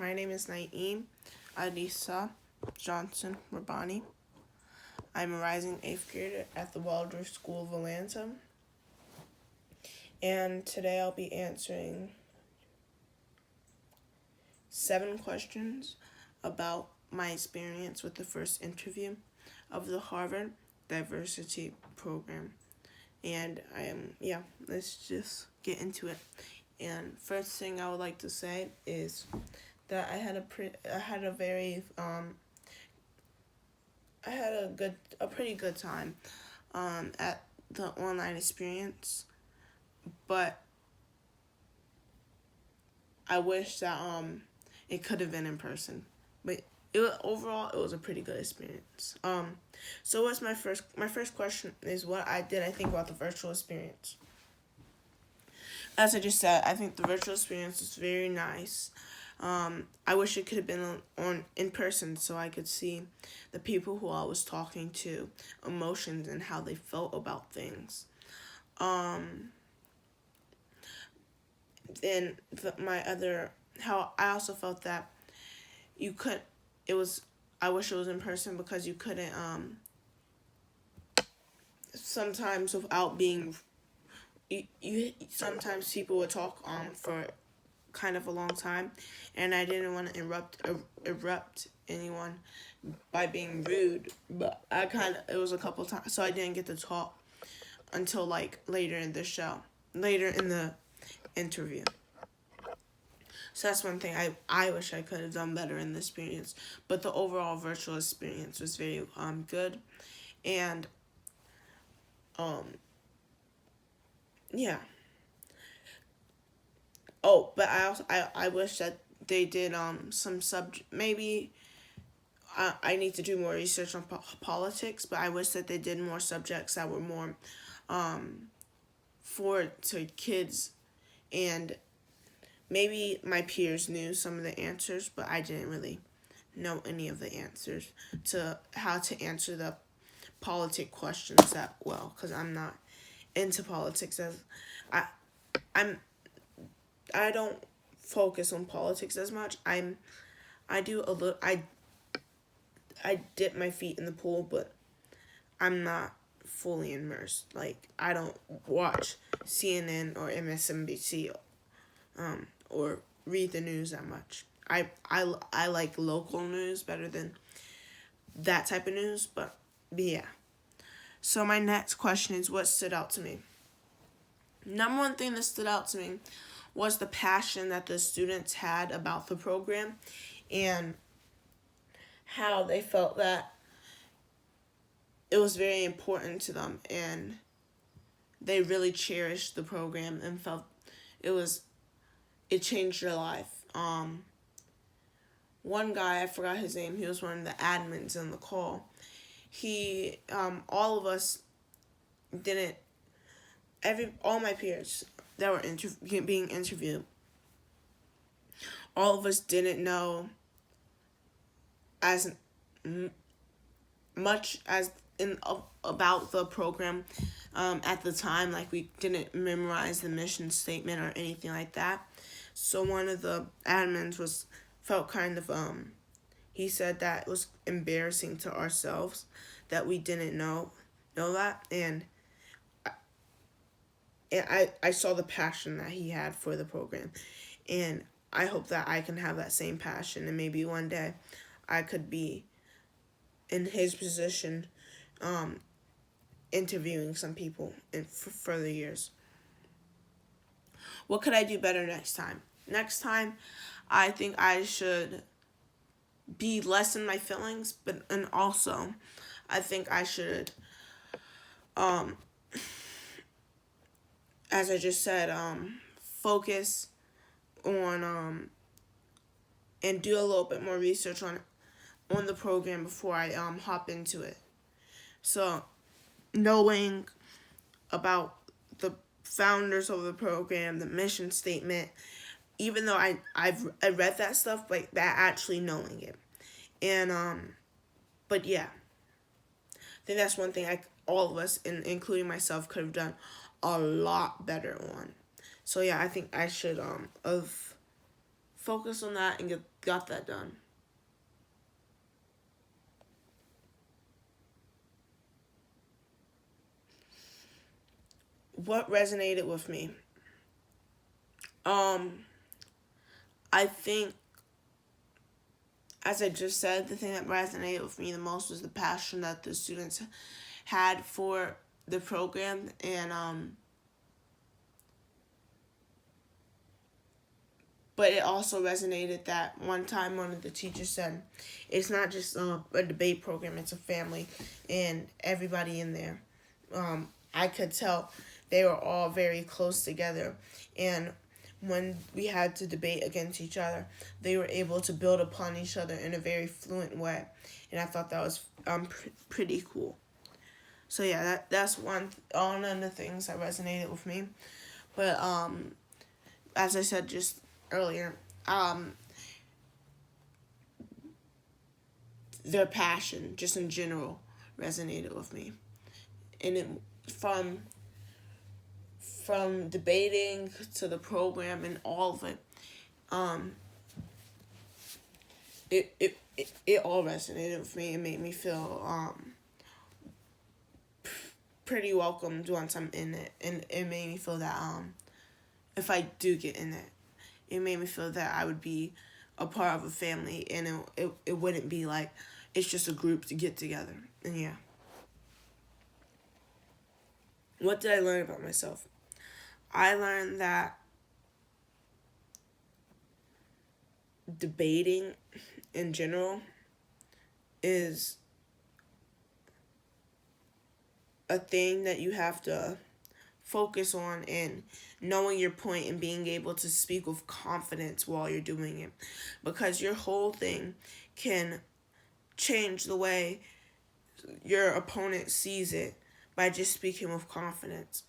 My name is Naim Adisa Johnson Rabani. I'm a rising 8th grader at the Waldorf School of Atlanta. And today I'll be answering 7 questions about my experience with the first interview of the Harvard Diversity Program. And let's just get into it. And first thing I would like to say is that I had a pretty good time at the online experience, but I wish that it could have been in person. But overall it was a pretty good experience. So what's my first question is what I think about the virtual experience. As I just said, I think the virtual experience was very nice. I wish it could have been on in person so I could see the people who I was talking to, emotions and how they felt about things. Then how I also felt that I wish it was in person because you couldn't sometimes without being sometimes people would talk for kind of a long time, and I didn't want to erupt anyone by being rude, but it was a couple times, so I didn't get to talk until later in the interview. So that's one thing I wish I could have done better in the experience, but the overall virtual experience was very good, and yeah. Oh, but I wish that they did some maybe I need to do more research on politics, but I wish that they did more subjects that were more to kids, and maybe my peers knew some of the answers, but I didn't really know any of the answers to how to answer the politic questions that well, because I'm not into politics I don't focus on politics as much. I dip my feet in the pool, but I'm not fully immersed. I don't watch CNN or MSNBC or read the news that much. I like local news better than that type of news, but yeah. So my next question is what stood out to me. Number one thing that stood out to me was the passion that the students had about the program and how they felt that it was very important to them, and they really cherished the program and felt it changed their life. One guy, I forgot his name, he was one of the admins in the call. He all of us didn't all my peers that were being interviewed, all of us didn't know as much as about the program at the time. We didn't memorize the mission statement or anything like that. So one of the admins felt kind of he said that it was embarrassing to ourselves that we didn't know that, and I saw the passion that he had for the program, and I hope that I can have that same passion, and maybe one day I could be in his position interviewing some people for further years. What could I do better next time? Next time, I think I should be less in my feelings, and also I think I should as I just said, focus on and do a little bit more research on the program before I hop into it. So knowing about the founders of the program, the mission statement, even though I read that stuff, that actually knowing it, and but yeah, I think that's one thing all of us, including myself, could have done a lot better on. So yeah, I think I should have focused on that and got that done. What resonated with me? I think, as I just said, the thing that resonated with me the most was the passion that the students had for the program, and but it also resonated that one time one of the teachers said, it's not just a debate program, it's a family, and everybody in there. I could tell they were all very close together, and when we had to debate against each other, they were able to build upon each other in a very fluent way, and I thought that was pretty cool. So yeah, that's one of the things that resonated with me. But as I said just earlier, their passion, just in general, resonated with me, and it from debating to the program and all of it, it all resonated with me. It made me feel pretty welcomed once I'm in it, and it made me feel that if I do get in it, it made me feel that I would be a part of a family, and it wouldn't be like it's just a group to get together. And yeah. What did I learn about myself? I learned that debating in general is a thing that you have to focus on, and knowing your point and being able to speak with confidence while you're doing it, because your whole thing can change the way your opponent sees it by just speaking with confidence.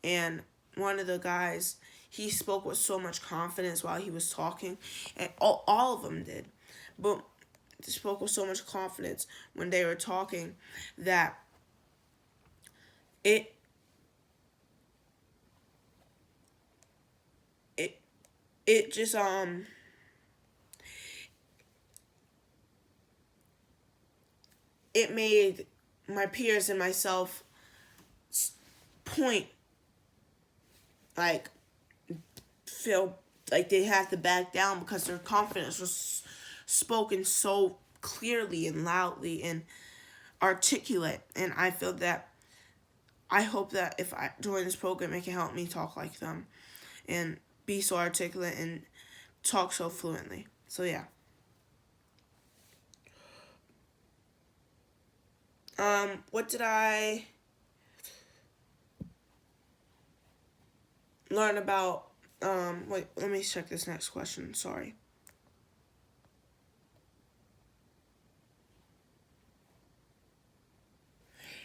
And one of the guys, he spoke with so much confidence while he was talking, and all of them did, but they spoke with so much confidence when they were talking that it it just it made my peers and myself point, like, feel like they had to back down because their confidence was spoken so clearly and loudly and articulate. And I feel that I hope that if I join this program, it can help me talk like them and be so articulate and talk so fluently. So yeah. What did I learn about, wait, let me check this next question, sorry.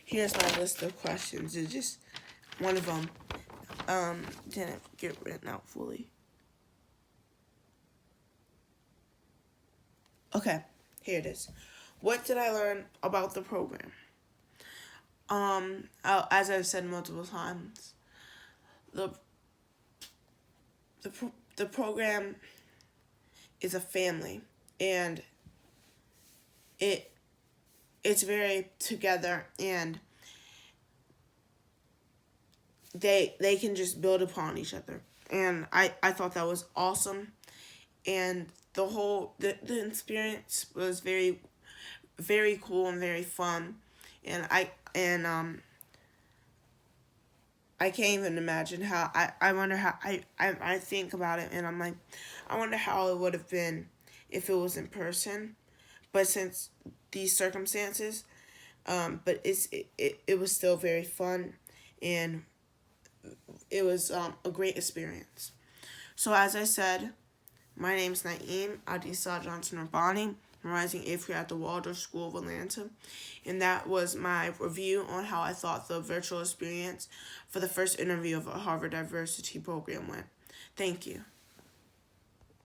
Here's my list of questions. It's just one of them didn't get written out fully. Okay, here it is. What did I learn about the program? As I've said multiple times, the program is a family, and it's very together, and they can just build upon each other, and I thought that was awesome, and the whole the experience was very, very cool and very fun, and I can't even imagine how, I wonder how, I think about it, and I'm like, I wonder how it would have been if it was in person, but since these circumstances, but it was still very fun, and it was a great experience. So as I said, my name is Naim Adisa Johnson Urbani, rising 8th grade at the Waldorf School of Atlanta, and that was my review on how I thought the virtual experience for the first interview of a Harvard Diversity program went. Thank you.